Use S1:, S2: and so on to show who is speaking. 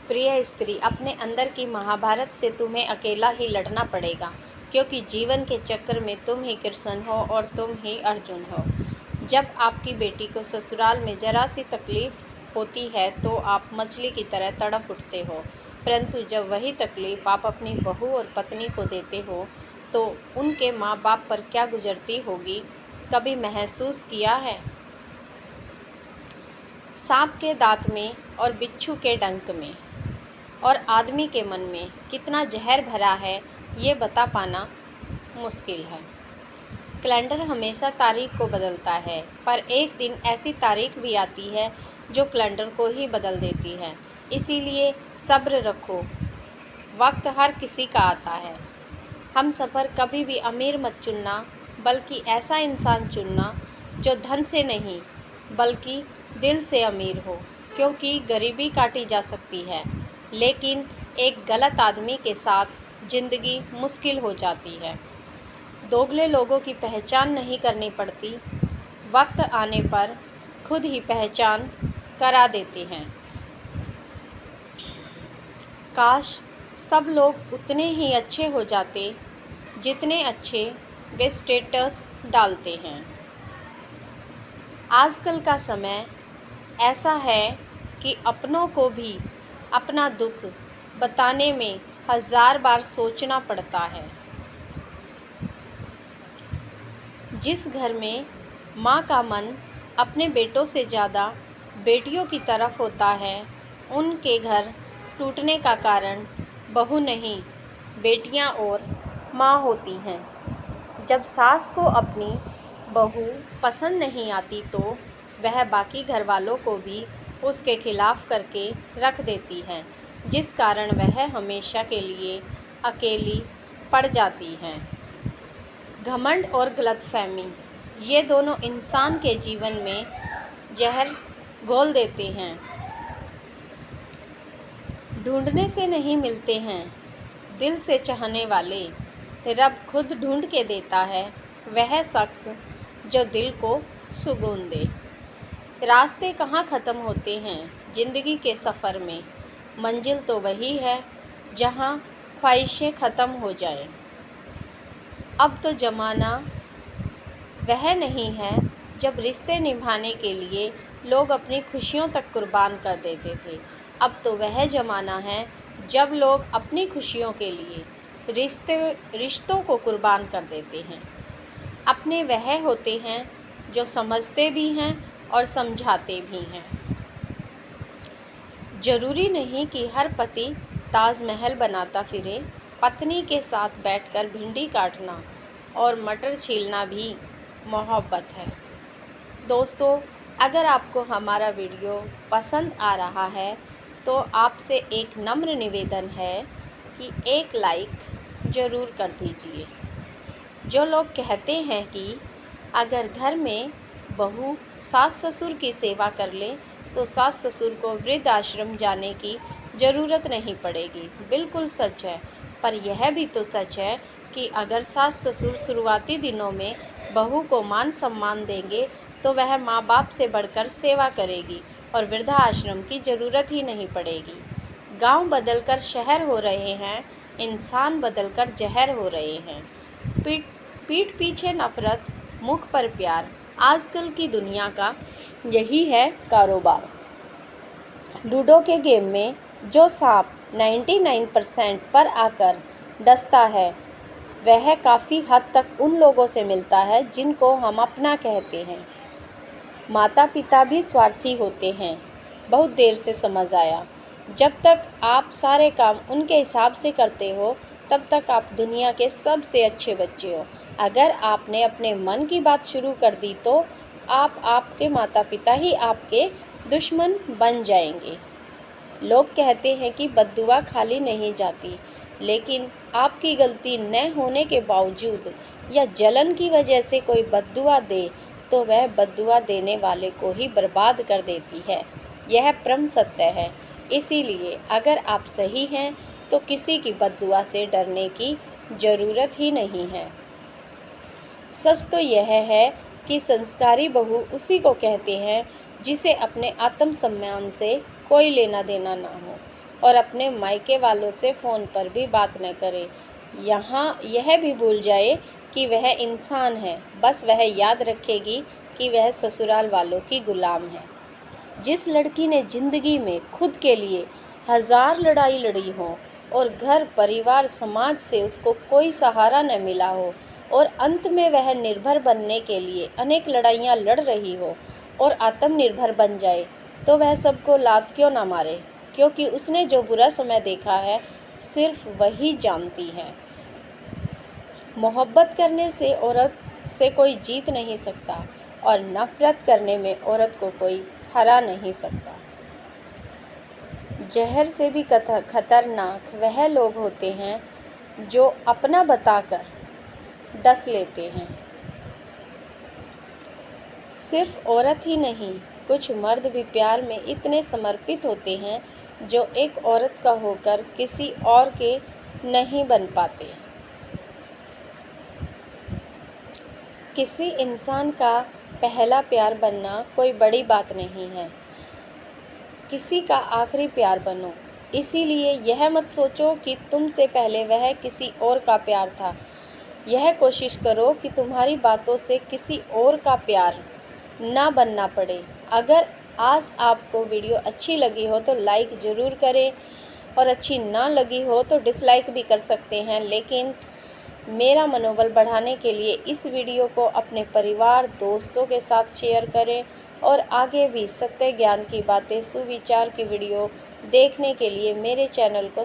S1: प्रिय स्त्री, अपने अंदर की महाभारत से तुम्हें अकेला ही लड़ना पड़ेगा, क्योंकि जीवन के चक्र में तुम ही कृष्ण हो और तुम ही अर्जुन हो। जब आपकी बेटी को ससुराल में जरा सी तकलीफ होती है तो आप मछली की तरह तड़प उठते हो, परंतु जब वही तकलीफ आप अपनी बहू और पत्नी को देते हो तो उनके माँ बाप पर क्या गुजरती होगी, कभी महसूस किया है? सांप के दांत में और बिच्छू के डंक में और आदमी के मन में कितना जहर भरा है, ये बता पाना मुश्किल है। कैलेंडर हमेशा तारीख को बदलता है, पर एक दिन ऐसी तारीख भी आती है जो कैलेंडर को ही बदल देती है। इसीलिए सब्र रखो, वक्त हर किसी का आता है। हम सफ़र कभी भी अमीर मत चुनना, बल्कि ऐसा इंसान चुनना जो धन से नहीं बल्कि दिल से अमीर हो, क्योंकि गरीबी काटी जा सकती है, लेकिन एक गलत आदमी के साथ ज़िंदगी मुश्किल हो जाती है। दोगले लोगों की पहचान नहीं करनी पड़ती, वक्त आने पर खुद ही पहचान करा देते हैं। काश सब लोग उतने ही अच्छे हो जाते जितने अच्छे वे स्टेटस डालते हैं। आजकल का समय ऐसा है कि अपनों को भी अपना दुख बताने में 1000 बार सोचना पड़ता है। जिस घर में माँ का मन अपने बेटों से ज़्यादा बेटियों की तरफ होता है, उनके घर टूटने का कारण बहू नहीं, बेटियाँ और माँ होती हैं। जब सास को अपनी बहू पसंद नहीं आती तो वह बाकी घर वालों को भी उसके खिलाफ करके रख देती है, जिस कारण वह हमेशा के लिए अकेली पड़ जाती हैं। घमंड और गलतफहमी, ये दोनों इंसान के जीवन में जहर घोल देते हैं। ढूंढने से नहीं मिलते हैं दिल से चाहने वाले, रब खुद ढूंढ के देता है वह शख्स जो दिल को सुकून दे। रास्ते कहाँ ख़त्म होते हैं ज़िंदगी के सफ़र में, मंजिल तो वही है जहाँ ख्वाहिशें ख़त्म हो जाएं। अब तो ज़माना वह नहीं है जब रिश्ते निभाने के लिए लोग अपनी खुशियों तक कुर्बान कर देते थे। अब तो वह ज़माना है जब लोग अपनी खुशियों के लिए रिश्तों को कुर्बान कर देते हैं। अपने वह होते हैं जो समझते भी हैं और समझाते भी हैं। ज़रूरी नहीं कि हर पति ताजमहल बनाता फिरे, पत्नी के साथ बैठकर भिंडी काटना और मटर छीलना भी मोहब्बत है। दोस्तों, अगर आपको हमारा वीडियो पसंद आ रहा है तो आपसे एक नम्र निवेदन है कि एक लाइक ज़रूर कर दीजिए। जो लोग कहते हैं कि अगर घर में बहू सास ससुर की सेवा कर ले तो सास ससुर को वृद्ध आश्रम जाने की ज़रूरत नहीं पड़ेगी, बिल्कुल सच है। पर यह भी तो सच है कि अगर सास ससुर शुरुआती दिनों में बहू को मान सम्मान देंगे तो वह माँ बाप से बढ़कर सेवा करेगी और वृद्धाश्रम की ज़रूरत ही नहीं पड़ेगी। गांव बदलकर शहर हो रहे हैं, इंसान बदलकर जहर हो रहे हैं। पीठ पीछे नफ़रत, मुख पर प्यार, आजकल की दुनिया का यही है कारोबार। लूडो के गेम में जो सांप 99% पर आकर डसता है वह काफ़ी हद तक उन लोगों से मिलता है जिनको हम अपना कहते हैं। माता पिता भी स्वार्थी होते हैं, बहुत देर से समझ आया। जब तक आप सारे काम उनके हिसाब से करते हो तब तक आप दुनिया के सबसे अच्छे बच्चे हो। अगर आपने अपने मन की बात शुरू कर दी तो आपके माता पिता ही आपके दुश्मन बन जाएंगे। लोग कहते हैं कि बद्दुआ खाली नहीं जाती, लेकिन आपकी गलती न होने के बावजूद या जलन की वजह से कोई बद्दुआ दे तो वह बद्दुआ देने वाले को ही बर्बाद कर देती है। यह परम सत्य है। इसीलिए अगर आप सही हैं तो किसी की बद्दुआ से डरने की ज़रूरत ही नहीं है। सच तो यह है कि संस्कारी बहू उसी को कहते हैं जिसे अपने आत्मसम्मान से कोई लेना देना ना हो। और अपने मायके वालों से फ़ोन पर भी बात न करे। यहाँ यह भी भूल जाए कि वह इंसान है, बस वह याद रखेगी कि वह ससुराल वालों की गुलाम है। जिस लड़की ने ज़िंदगी में खुद के लिए 1000 लड़ाई लड़ी हो और घर परिवार समाज से उसको कोई सहारा न मिला हो और अंत में वह निर्भर बनने के लिए अनेक लड़ाइयाँ लड़ रही हो और आत्मनिर्भर बन जाए, तो वह सबको लात क्यों ना मारे, क्योंकि उसने जो बुरा समय देखा है सिर्फ वही जानती है। मोहब्बत करने से औरत से कोई जीत नहीं सकता और नफ़रत करने में औरत को कोई हरा नहीं सकता। जहर से भी खतरनाक वह लोग होते हैं जो अपना बताकर डस लेते हैं। सिर्फ औरत ही नहीं, कुछ मर्द भी प्यार में इतने समर्पित होते हैं जो एक औरत का होकर किसी और के नहीं बन पाते। किसी इंसान का पहला प्यार बनना कोई बड़ी बात नहीं है, किसी का आखिरी प्यार बनो। इसीलिए यह मत सोचो कि तुमसे पहले वह किसी और का प्यार था। यह कोशिश करो कि तुम्हारी बातों से किसी और का प्यार ना बनना पड़े। अगर आज आपको वीडियो अच्छी लगी हो तो लाइक ज़रूर करें और अच्छी ना लगी हो तो डिसलाइक भी कर सकते हैं, लेकिन मेरा मनोबल बढ़ाने के लिए इस वीडियो को अपने परिवार दोस्तों के साथ शेयर करें और आगे भी सत्य ज्ञान की बातें सुविचार की वीडियो देखने के लिए मेरे चैनल को